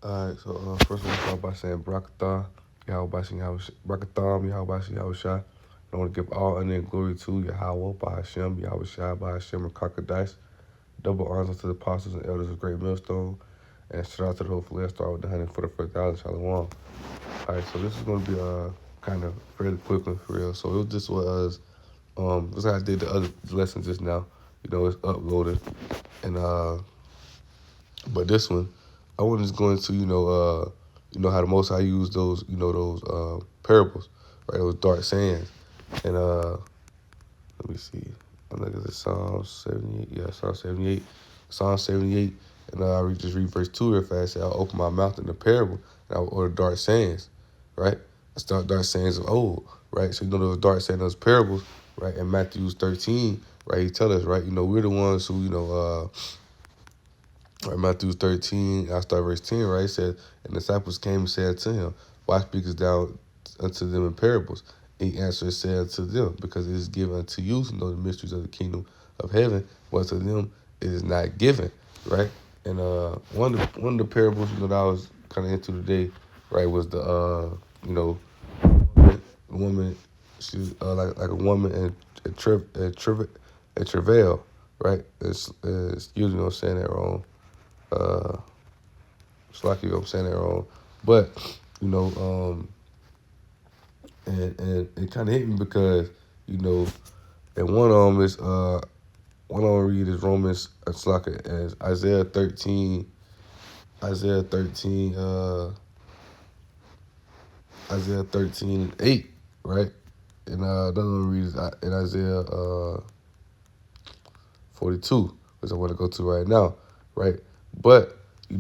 All right, so first of all, start by saying Brakatah, Brakatham, Yahweh Shai. I want to give all honor and glory to Yahweh, by Hashem, Yahweh Shai, by Hashem, and Kakadice. Double honors to the apostles and elders of Great Millstone. And shout out to the whole flesh, start with the 144,000 Shalom. All right, so this is going to be kind of fairly quick one for real. So this was, this how I did the other lesson just now. It's uploaded. And but this one, I was just going to, how the Most High use those, those parables, right? Those dark sayings. And let me see. I'm looking at Psalm 78. Yeah, Psalm 78. Psalm 78. And I just read verse 2 real fast. I'll open my mouth in the parable, and I'll order dark sayings, right? I start dark sayings of old, right? So, those dark sayings, those parables, right? In Matthew 13, right? He tell us, right? We're the ones who, right, Matthew 13, I start verse 10, right? It says, and the disciples came and said to him, why speakest thou unto them in parables? And he answered and said unto them, because it is given unto you to know the mysteries of the kingdom of heaven, but to them it is not given, right? And one of the parables, that I was kind of into today, right, was the, woman, she was like a woman in travail, right? Excuse me, I'm saying that wrong. It's like I'm saying that wrong, but and it kind of hit me because and one of them read is Romans. It's like as Isaiah 13, Isaiah 13, Isaiah 13:8, right? And another one reads in Isaiah 42, which I want to go to right now, right? But it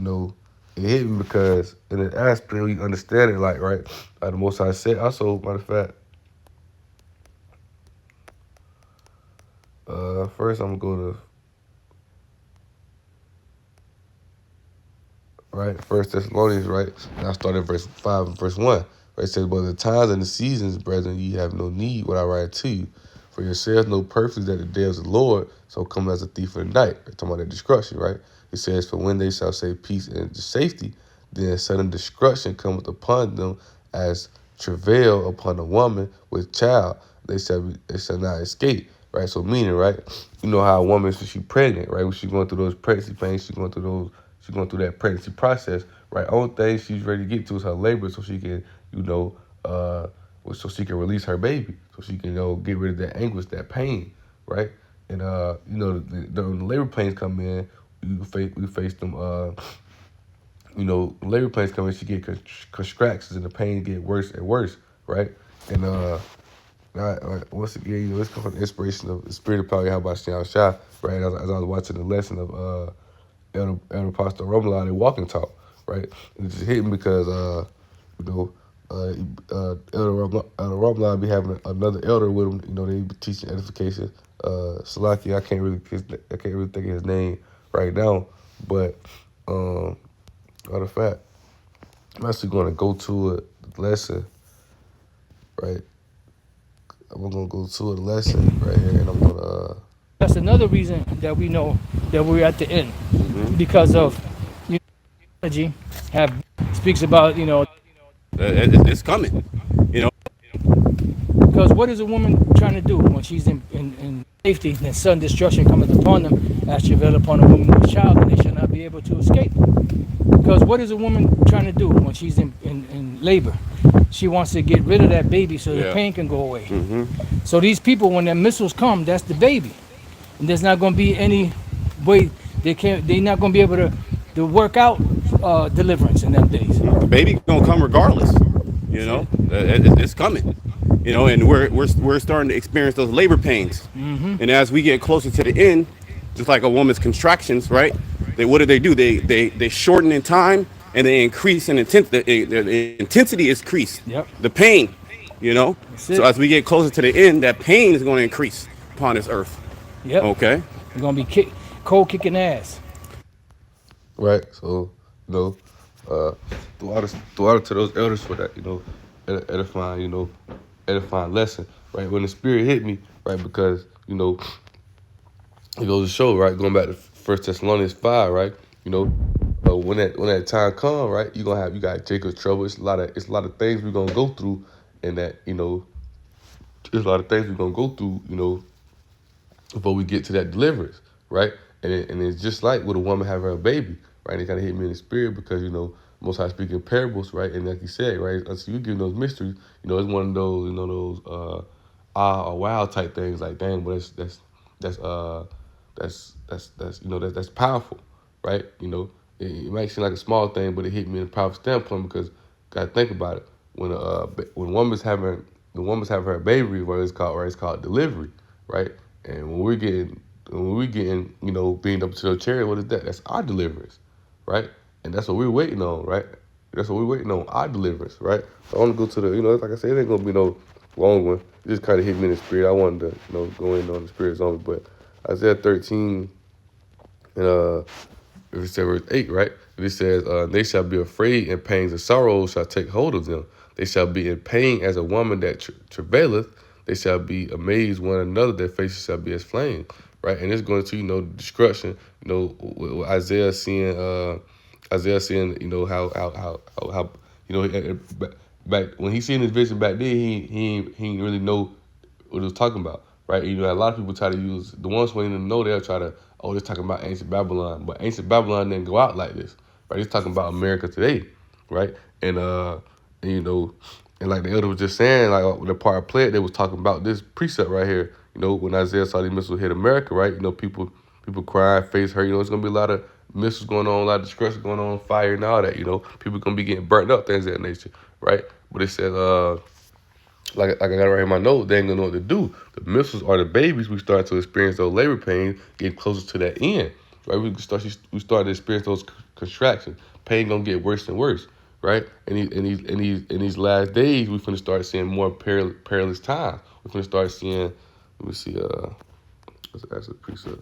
hit me because in an aspect you understand it, like right, like the Most High said. Also, matter of fact, first I'm gonna go to right First Thessalonians, right, and I started verse 5 and verse 1. Right, it says, "But the times and the seasons, brethren, ye have no need what I write to you. For yourselves know perfectly that the day of the Lord so come as a thief in the night." We're talking about that destruction, right? It says, "For when they shall say peace and safety, then sudden destruction cometh upon them as travail upon a woman with child. They shall not escape." Right? So meaning, right? You know how a woman, so she pregnant, right? When she's going through those pregnancy pains, she's going through that pregnancy process, right? Only thing she's ready to get to is her labor so she can, uh, so she can release her baby, so she can, get rid of that anguish, that pain, right? And the labor pains come in, we face them. Labor pains come in, she get contractions and the pain get worse and worse, right? And once again, this comes from the inspiration of the spirit of power, how about Shah, right? As I was watching the lesson of Elder Pastor Romela, they walk and talk, right? And it just hit me because you know, Elder Romela be having another elder with him. They be teaching edification. Salaki, I can't really think of his name right now, but matter of fact, I'm actually going to go to a lesson, right? I'm gonna go to a lesson right here, and I'm gonna. That's another reason that we know that we're at the end, because of theology have speaks about It's coming. You know, because what is a woman trying to do when she's in safety and sudden destruction cometh upon them as travail upon a woman with a child, and they shall not be able to escape. Because what is a woman trying to do when she's in labor? She wants to get rid of that baby so the yeah. pain can go away. So these people, when their missiles come, that's the baby. And there's not going to be any way they're not going to be able to work out deliverance in them days. The baby gonna come regardless. It's coming. And we're starting to experience those labor pains. And as we get closer to the end, just like a woman's contractions, right? What do? They shorten in time and they increase in intensity. The intensity is increased. Yep. The pain, you know. That's So it. as we get closer to the end, that pain is going to increase upon this earth. Yep. Okay. You're going to be cold kicking ass. Right, so throughout it to those elders for that, edifying lesson, right? When the spirit hit me, right, because it goes to show, right, going back to First Thessalonians 5, right, when that time come, right, you got Jacob's trouble. It's a lot of things we're gonna go through, and that there's a lot of things we're gonna go through, before we get to that deliverance, right? And it's just like with a woman having her baby, right? It kind of hit me in the spirit because Most High speaking parables, right? And like you said, right, until you give those mysteries, it's one of those those ah or wow type things. Like dang, but that's that's powerful, right? It might seem like a small thing, but it hit me in a powerful standpoint because gotta think about it. When the woman's having her baby, it's called delivery, right? And when we getting beamed up to the chair, what is that? That's our deliverance, right? And that's what we're waiting on, right? That's what we're waiting on, our deliverance, right? So I want to go to like I said, it ain't gonna be no long one. It just kind of hit me in the spirit. I wanted to go in on the spirit zone, but Isaiah 13 and if it says verse 8, right? It says, they shall be afraid, and pangs and sorrows shall take hold of them. They shall be in pain as a woman that travaileth. They shall be amazed one another. Their faces shall be as flame, right? And it's going to, destruction. With Isaiah seeing, how back when he seen his vision back then, he didn't really know what it was talking about, right? A lot of people try to use the ones who didn't know. They'll try to, oh, they're talking about ancient Babylon, but ancient Babylon didn't go out like this, right? He's talking about America today, right? And and like the elder was just saying, like the part I played, they was talking about this precept right here. When Isaiah saw these missiles hit America, right? People crying, face hurt. It's gonna be a lot of missiles going on, a lot of destruction going on, fire and all that. People gonna be getting burnt up, things of that nature, right? But it says, like I got right in my note, they ain't gonna know what to do. The missiles are the babies. We start to experience those labor pains, getting closer to that end, right? We start to experience those contractions. Pain gonna get worse and worse, right? And in these last days, we finna start seeing more perilous times. We finna start seeing. Let me see. That's a precept.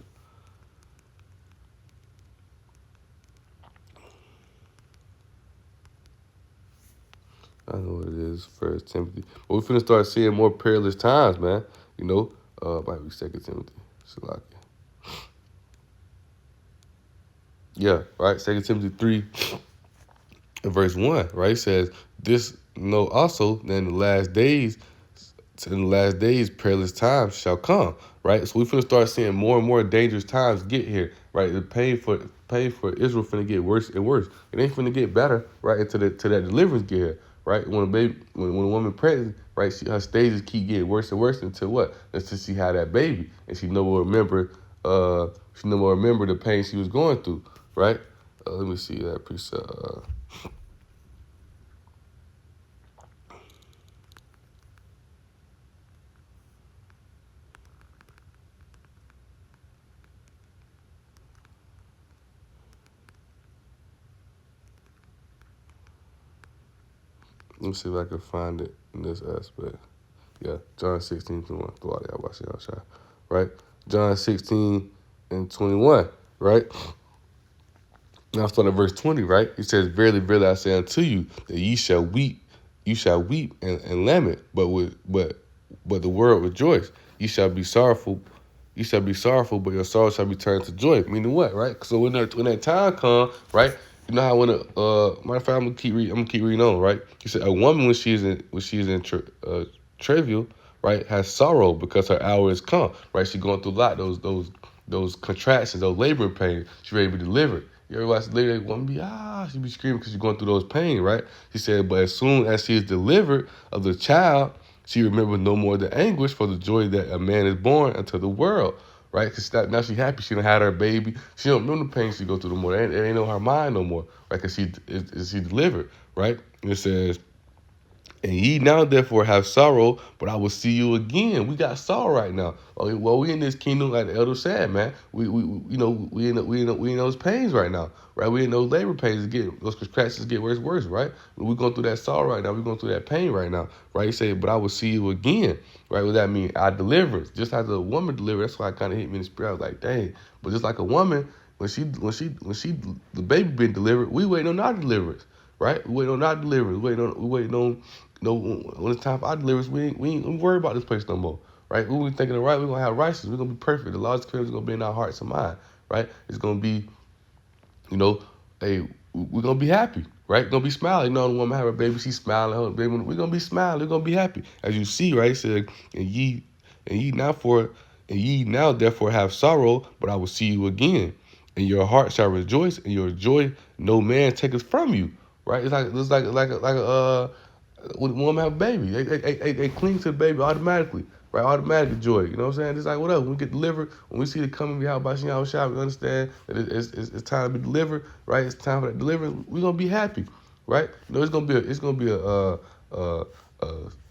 I know what it is. First Timothy, but we finna start seeing more perilous times, man. Might be Second Timothy. Salaki. Yeah, right. Second Timothy 3 and verse 1, right? It says, this know also that in the last days, perilous times shall come, right? So we finna start seeing more and more dangerous times get here, right? The pain for Israel finna get worse and worse. It ain't finna get better, right? Until that deliverance get here, right? When a woman pregnant, right? Her stages keep getting worse and worse until what? Until she had that baby, and she no more remember. She no more remember the pain she was going through, right? Let me see that precept. Let me see if I can find it in this aspect. Yeah, John 16:21. Right? John 16 and 21, right? Now start at verse 20, right? He says, verily, verily, I say unto you, that you shall weep and lament, but the world rejoice. You shall be sorrowful, but your sorrow shall be turned to joy. Meaning what, right? So when that time comes, right? You know how when matter of fact, I'm gonna keep reading on, right? He said, a woman when she's in travail, right, has sorrow because her hour is come, right? She's going through a lot, those contractions, those labor pains. She's ready to be delivered. You ever watch the lady that woman she be screaming because she's going through those pains, right? She said, but as soon as she is delivered of the child, she remembers no more the anguish for the joy that a man is born into the world, right? Because now she happy. She done had her baby. She don't remember the pain she go through no more. It ain't on her mind no more, right? Because she delivered, right? And it says, and ye now therefore have sorrow, but I will see you again. We got sorrow right now. Okay, well, we in this kingdom, like the elder said, man. We in those pains right now, right? We in those labor pains. Those contractions get worse, worse, right? We going through that sorrow right now. We going through that pain right now, right? He said, but I will see you again, right? What that mean? Our deliverance, just as a woman delivered. That's why it kind of hit me in the spirit. I was like, dang. But just like a woman, the baby been delivered, we waiting on our deliverance, right? We waiting on our deliverance. We waiting on when it's time for our deliverance, we ain't worry about this place no more, right? We thinking of right, we're going to have righteousness. We're going to be perfect. The Lord's kingdom is going to be in our hearts and mind, right? It's going to be, you know, hey, we're gonna be happy, right? We're gonna be smiling. You know, the woman have a baby, she's smiling. Her baby, we're gonna be smiling. We're gonna be happy, as you see, right? It said, and ye now for, and ye now therefore have sorrow, but I will see you again, and your heart shall rejoice, and your joy no man taketh from you, right? It's like when a woman have a baby, they cling to the baby automatically, right? Automatic joy. You know what I'm saying? It's like whatever. When we get delivered, when we see the coming of Yahweh Bashim Yahweh Shai, we understand that it's time to be delivered, right? It's time for that deliverance. We're gonna be happy, right? You know, a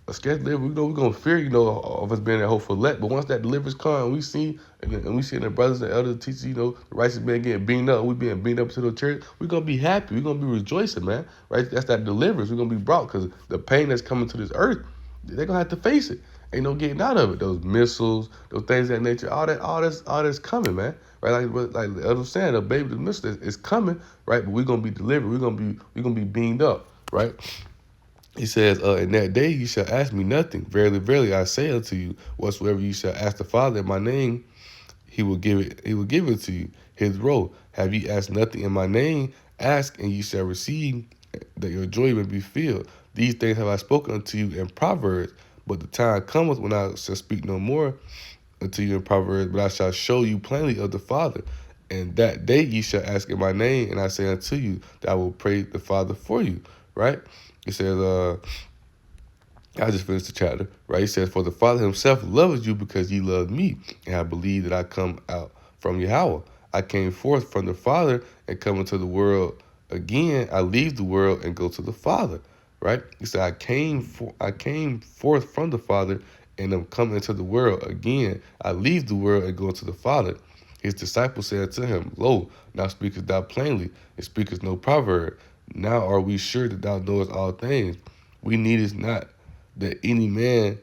a sketch delivery. You know, we're gonna fear, you know, of us being that hopeful elect. But once that deliverance comes, and we see, and we see the brothers and elders teachers, you know, the righteous man getting beaten up, we being beaten up to the church, we're gonna be happy. We're gonna be rejoicing, man. Right? That's that deliverance. We're gonna be brought because the pain that's coming to this earth, they're gonna have to face it. Ain't no getting out of it. Those missiles, those things of that nature, all that's coming, man. Right? Like the other saying, the baby, the missile is coming, right? But we're gonna be delivered. We're gonna be beamed up, right? He says, in that day you shall ask me nothing. Verily, verily, I say unto you, whatsoever you shall ask the Father in my name, he will give it. He will give it to you. His role. Have ye asked nothing in my name? Ask, and ye shall receive, that your joy may be filled. These things have I spoken unto you in Proverbs. But the time cometh when I shall speak no more unto you in Proverbs, but I shall show you plainly of the Father. And that day ye shall ask in my name, and I say unto you that I will pray the Father for you. Right? It says, I just finished the chapter, right? He says, for the Father himself loves you because ye love me, and I believe that I come out from Yahweh. I came forth from the Father and come into the world again. I leave the world and go to the Father, right? He said, I came forth from the Father and am come into the world again. I leave the world and go to the Father. His disciples said to him, lo, now speakest thou plainly, and speakest no proverb. Now are we sure that thou knowest all things. We needest not that any man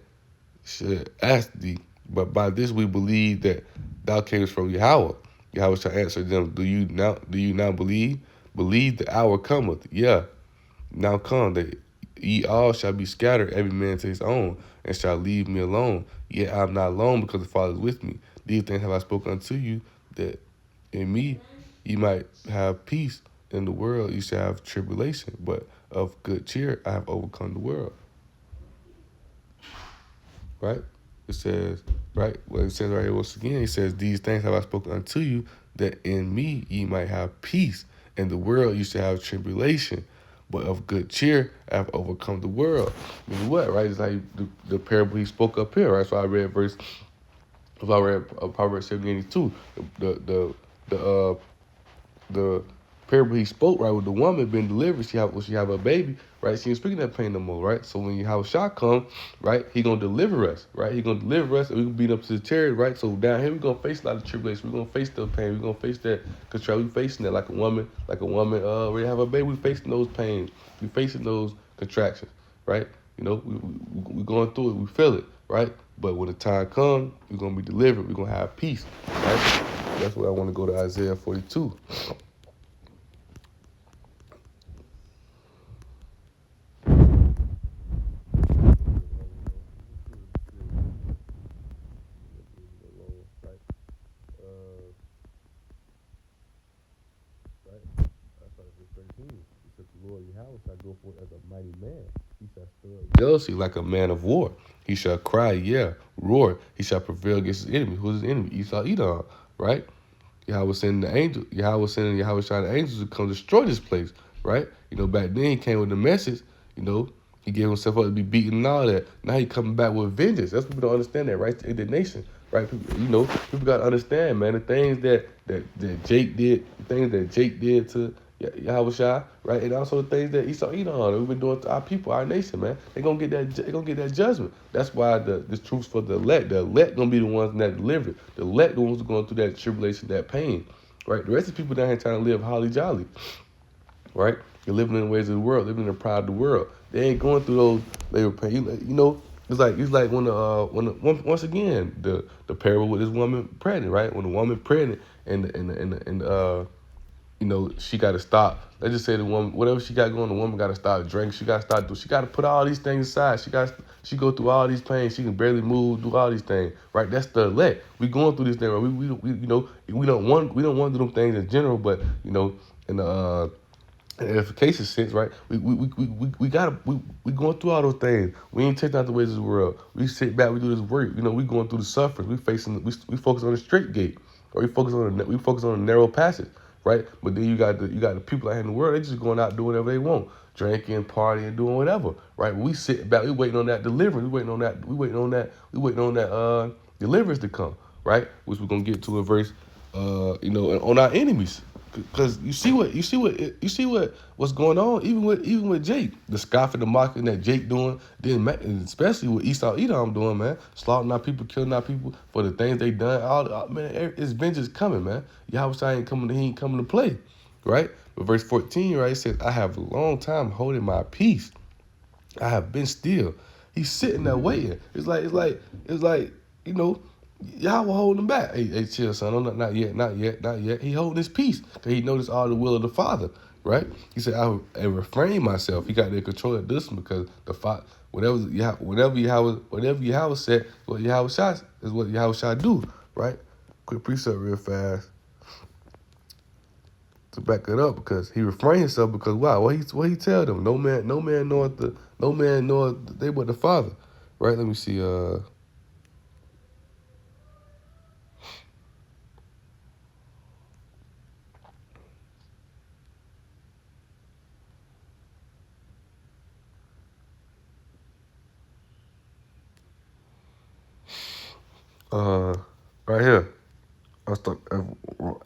should ask thee. But by this we believe that thou camest from Yahweh. Yahweh shall answer them, do you now believe? Believe the hour cometh. Yeah, now come that ye all shall be scattered, every man to his own, and shall leave me alone. Yet I am not alone, because the Father is with me. These things have I spoken unto you, that in me ye might have peace. In the world you shall have tribulation, but of good cheer I have overcome the world. Right? It says, right? Well, it says right here once again, it says, these things have I spoken unto you, that in me ye might have peace. In the world you shall have tribulation, but of good cheer I have overcome the world. I mean, what, right? It's like the parable he spoke up here, right? So I read Proverbs 7:82. The parable he spoke, right, with the woman being delivered, she have a baby, right? She ain't speaking that pain no more, right? So when Yahweh come, right, he gonna deliver us, right? He gonna deliver us, and we can beat up to the chariot, right? So down here we gonna face a lot of tribulation. We gonna face the pain. We gonna face that control. We facing that like a woman, ready to have a baby. We facing those pains. We facing those contractions, right? You know, we going through it. We feel it, right? But when the time comes, we're gonna be delivered. We're gonna have peace, right? That's why I want to go to Isaiah 42. Right? That's why verse 13. It says, the Lord Yahweh shall go forth as a mighty man. He shall stir up jealousy like a man of war. He shall cry, yeah, roar. He shall prevail against his enemy. Who's his enemy? Esau, Edom, right? Yahweh sending the angel. Yahweh sending the angels to come destroy this place, right? You know, back then he came with the message. You know, he gave himself up to be beaten and all that. Now he coming back with vengeance. That's people don't understand that, right? Indignation, right? People, you know, people got to understand, man, the things that Jake did, the things that Jake did to Yahweh Shai, right? And also the things that Esau Edom that we've been doing to our people, our nation, man. They gonna get that. They gonna get that judgment. That's why this truth's for the elect. The elect gonna be the ones that deliver it. The elect the ones going through that tribulation, that pain, right? The rest of the people down here trying to live holly jolly, right? They're living in the ways of the world, living in the pride of the world. They ain't going through those labor pain. You know, it's like once again the parable with this woman pregnant, right? When the woman pregnant and you know, she got to stop. Let's just say the woman, whatever she got going, the woman got to stop drinking. She got to stop. She got to put all these things aside. She go through all these pains. She can barely move, do all these things. Right? That's the elect. We going through this thing. Right? We you know we don't want to do them things in general, but you know in the in edification sense, right? We gotta we going through all those things. We ain't taking out the ways of the world. We sit back, we do this work. You know, we going through the suffering. We focus on the straight gate, or we focus on the narrow passage, right? But then you got the people out here in the world. They just going out doing whatever they want, drinking, partying, doing whatever, right? We sit back, we waiting on that deliverance. We waiting on that deliverance to come, right? Which we're gonna get to in verse, on our enemies. Because what's going on, even with Jake, the scoffing, the mocking that Jake doing, then especially with Esau Edom doing, man, slaughtering our people, killing our people for the things they done. Man, it's vengeance coming, man. Yahweh he ain't coming to play, right? But verse 14, right, it says, I have a long time holding my peace. I have been still. He's sitting there waiting. It's like, you know, y'all were holding him back. Hey, chill, son. Oh, not yet, not yet, not yet. He holding his peace because he noticed all the will of the Father, right? He said, I refrain myself. He got to control of this one because the Father, whatever Yahweh said, what Yahweh shot is what Yahweh shot do, right? Quick precept real fast to back it up because he refrained himself because wow, what he tell them? No man knoweth they but the Father. Right? Let me see, uh right here. I start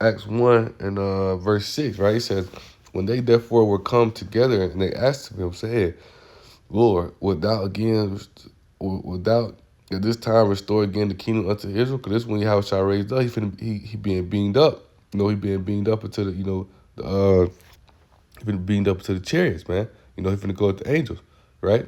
Acts 1 and verse 6, right? He says, when they therefore were come together and they asked him, saying, Lord, without at this time restore again the kingdom unto Israel? Because this when Yahweh shall raised up, he being beamed up. He being beamed up into he been beamed up to the chariots, man. He finna go with the angels, right?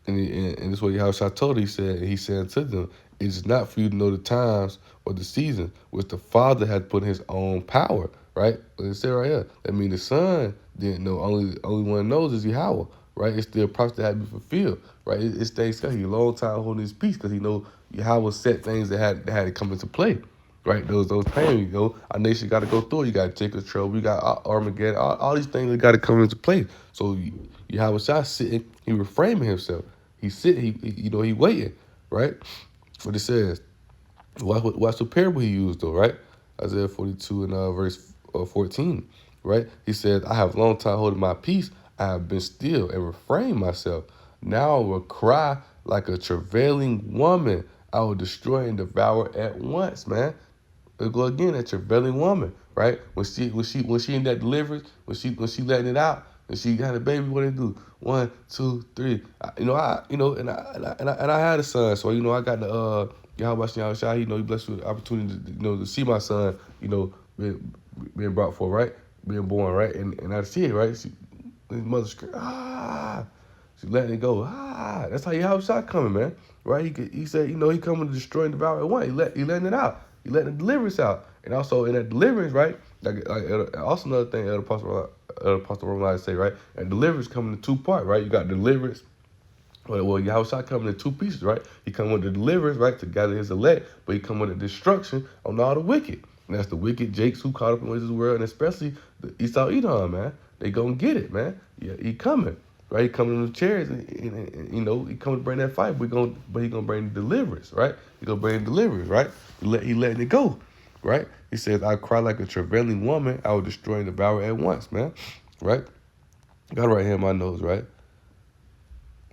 And this is what Yahushua told her. He said to them, it is not for you to know the times or the season which the Father had put in his own power, right? But it said right here. That means the Son didn't know. Only one knows is Yahweh, right? It's still prophets that had to be fulfilled, right? It's things he a long time holding his peace because he know Yahweh set things that had to come into play. Right, those pains, our nation got to go through. You got Jacob's trouble, we got Armageddon, all these things that got to come into play. So Yahweh Shai sitting, he reframing himself. He waiting, right? What it says. Watch the parable he used though, right? Isaiah 42 and verse 14, right? He said, I have long time holding my peace. I have been still and refrained myself. Now I will cry like a travailing woman. I will destroy and devour at once, man. Let's go again at your belly woman, right? When she in that deliverance, when she letting it out, and she got a baby, what they do? One, two, three. And I had a son, so I got the Yahweh Shai, he blessed me with the opportunity to see my son, being brought forth, right? Being born, right? And I see it, right? His mother scream, ah. She letting it go. Ah, that's how Yahweh Shai coming, man. Right? He said, he coming to destroy and devour at once. He letting it out. He letting the deliverance out. And also in that deliverance, right? Also another thing Apostle Roman say, right? And deliverance coming in two parts, right? You got deliverance. Well, Yahweh coming in two pieces, right? He come with the deliverance, right, to gather his elect, but he come with the destruction on all the wicked. And that's the wicked Jakes who caught up in this world, and especially the Esau Edom, man. They gonna get it, man. Yeah, he coming, right? He coming in the chairs, and he coming to bring that fight. But he gonna bring the deliverance, right? He gonna bring the deliverance, right? He letting it go, right? He says, I cry like a travailing woman. I will destroy and devour at once, man, right? Got it right here in my nose, right?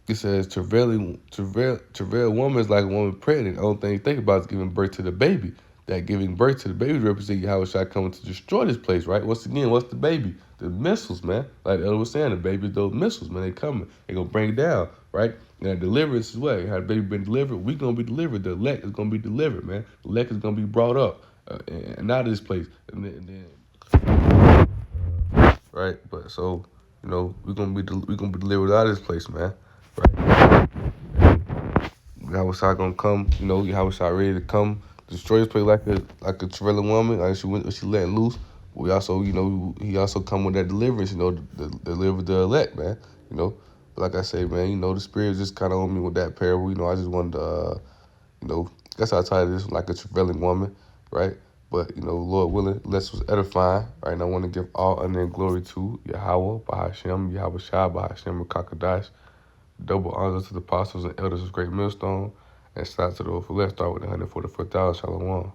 It says travail woman is like a woman pregnant. The only thing you think about is giving birth to the baby. That giving birth to the baby represents how it shall come to destroy this place, right? Once again, what's the baby? The missiles, man. Like the elder was saying, the baby, those missiles, man, they coming. They gonna bring it down, right? And that deliverance is what? How the baby been delivered, we gonna be delivered. The elect is gonna be delivered, man. The elect is gonna be brought up and out of this place. And then right? But so, we gonna be delivered out of this place, man. Right? Yahweh gonna come, Yahweh ready to come destroy this place like a trailing woman, like she letting loose. We also, he also come with that deliverance, to deliver the elect, man. But like I say, man, the spirit is just kind of on me with that parable. I just wanted to, that's how I titled this, like a travailing woman, right? But, Lord willing, less was edifying. Right, and I want to give all honor and glory to Yahweh, Bahashem, Yahweh Shai, Bahashem, Kakadash. Double honors to the apostles and elders of Great Millstone. And shout out to the Overflow. Let's start with the 144,000. Shalom.